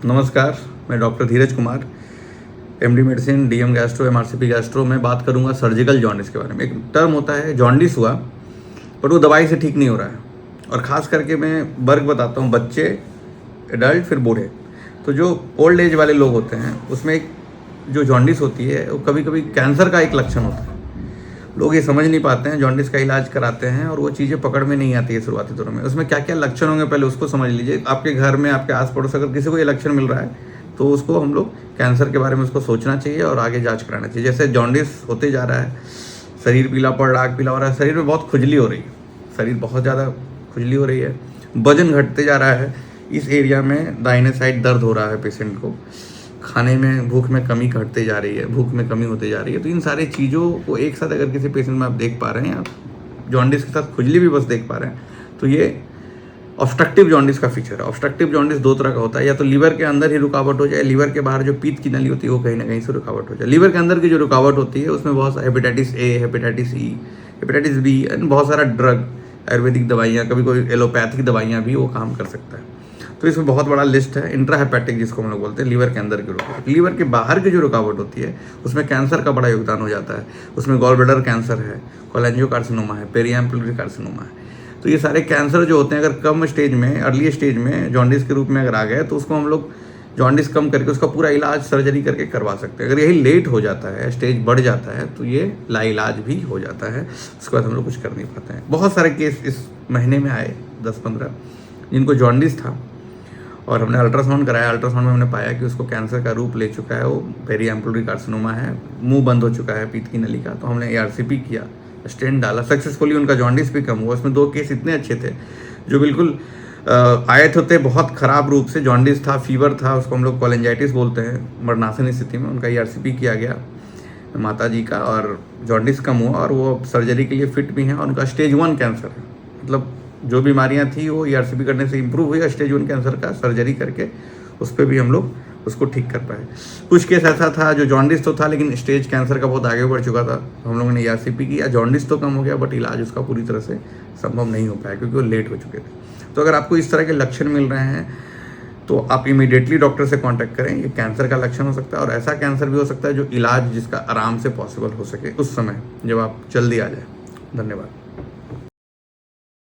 नमस्कार, मैं doctor Dheeraj Kumar, MD medicine, DM gastro, MRCP gastro. मैं बात करूंगा सर्जिकल जॉन्डिस के बारे में। एक टर्म होता है जॉन्डिस हुआ बट वो दवाई से ठीक नहीं हो रहा है, और ख़ास करके मैं वर्ग बताता हूँ, बच्चे, एडल्ट, फिर बूढ़े। तो जो ओल्ड एज वाले लोग होते हैं उसमें एक जो जॉन्डिस होती है वो कभी कभी कैंसर का एक लक्षण होता है। लोग ये समझ नहीं पाते हैं, जॉन्डिस का इलाज कराते हैं और वो चीज़ें पकड़ में नहीं आती है शुरुआती दौर में। उसमें क्या क्या लक्षण होंगे पहले उसको समझ लीजिए। आपके घर में, आपके आस पड़ोस अगर किसी को ये लक्षण मिल रहा है तो उसको हम लोग कैंसर के बारे में उसको सोचना चाहिए और आगे जांच कराना चाहिए। जैसे जॉन्डिस होते जा रहा है, शरीर पीला पड़ रहा है, पीला हो रहा है, शरीर में बहुत खुजली हो रही है, शरीर बहुत ज़्यादा खुजली हो रही है, वजन घटते जा रहा है, इस एरिया में दाहिने साइड दर्द हो रहा है पेशेंट को, खाने में भूख में कमी घटते जा रही है, भूख में कमी होते जा रही है। तो इन सारी चीज़ों को एक साथ अगर किसी पेशेंट में आप देख पा रहे हैं, आप जॉन्डिस के साथ खुजली भी बस देख पा रहे हैं, तो ये ऑब्स्ट्रक्टिव जॉन्डिस का फीचर है। ऑब्स्ट्रक्टिव जॉन्डिस दो तरह का होता है, या तो लीवर के अंदर ही रुकावट हो जाए, लीवर के बाहर जो पीत की नली होती है वो कहीं ना कहीं से रुकावट हो जाए। लीवर के अंदर की जो रुकावट होती है उसमें बहुत सारे hepatitis A, hepatitis E, hepatitis B, and बहुत सारा ड्रग, आयुर्वेदिक दवाइयाँ, कभी कोई एलोपैथिक दवाइयाँ भी वो काम कर सकता है। तो इसमें बहुत बड़ा लिस्ट है। इंट्राहेपेटिक जिसको हम लोग बोलते हैं, लीवर के अंदर की रुकावट। लीवर के बाहर की जो रुकावट होती है उसमें कैंसर का बड़ा योगदान हो जाता है। उसमें गॉल ब्लैडर कैंसर है, कोलेंजियोकार्सिनोमा है, पेरिएम्पलरी कार्सिनोमा है। तो ये सारे कैंसर जो होते हैं अगर कम स्टेज में, अर्ली स्टेज में जॉन्डिस के रूप में अगर आ गए तो उसको हम लोग जॉन्डिस कम करके उसका पूरा इलाज सर्जरी करके करवा सकते हैं। अगर यही लेट हो जाता है, स्टेज बढ़ जाता है, तो ये लाइलाज भी हो जाता है, उसके बाद हम लोग कुछ कर नहीं पाते हैं। बहुत सारे केस इस महीने में आए 10-15 जिनको जॉन्डिस था और हमने अल्ट्रासाउंड कराया। अल्ट्रासाउंड में हमने पाया कि उसको कैंसर का रूप ले चुका है, वो पेरिएम्पलरी कार्सिनोमा है, मुंह बंद हो चुका है पीत की नली का। तो हमने एआरसीपी किया, स्टेंट डाला, सक्सेसफुली उनका जॉन्डिस भी कम हुआ। उसमें 2 केस इतने अच्छे थे जो बिल्कुल आए थे बहुत ख़राब रूप से, जॉन्डिस था, फीवर था, उसको हम लोग कोलेंजाइटिस बोलते हैं, मरणासन स्थिति में। उनका एआरसीपी किया गया माता जी का और जॉन्डिस कम हुआ और वो सर्जरी के लिए फिट भी हैं और उनका स्टेज 1 कैंसर है। मतलब जो बीमारियां थी वो ईआरसीपी करने से इंप्रूव हुई, स्टेज 1 कैंसर का सर्जरी करके उस पर भी हम लोग उसको ठीक कर पाए। कुछ केस ऐसा था जो जॉन्डिस तो था लेकिन स्टेज कैंसर का बहुत आगे बढ़ चुका था, तो हम लोगों ने ईआरसीपी किया, जॉन्डिस तो कम हो गया बट इलाज उसका पूरी तरह से संभव नहीं हो पाया क्योंकि वो लेट हो चुके थे। तो अगर आपको इस तरह के लक्षण मिल रहे हैं तो आप इमीडिएटली डॉक्टर से कांटेक्ट करें। ये कैंसर का लक्षण हो सकता है और ऐसा कैंसर भी हो सकता है जो इलाज जिसका आराम से पॉसिबल हो सके उस समय, जब आप जल्दी आ जाए। धन्यवाद।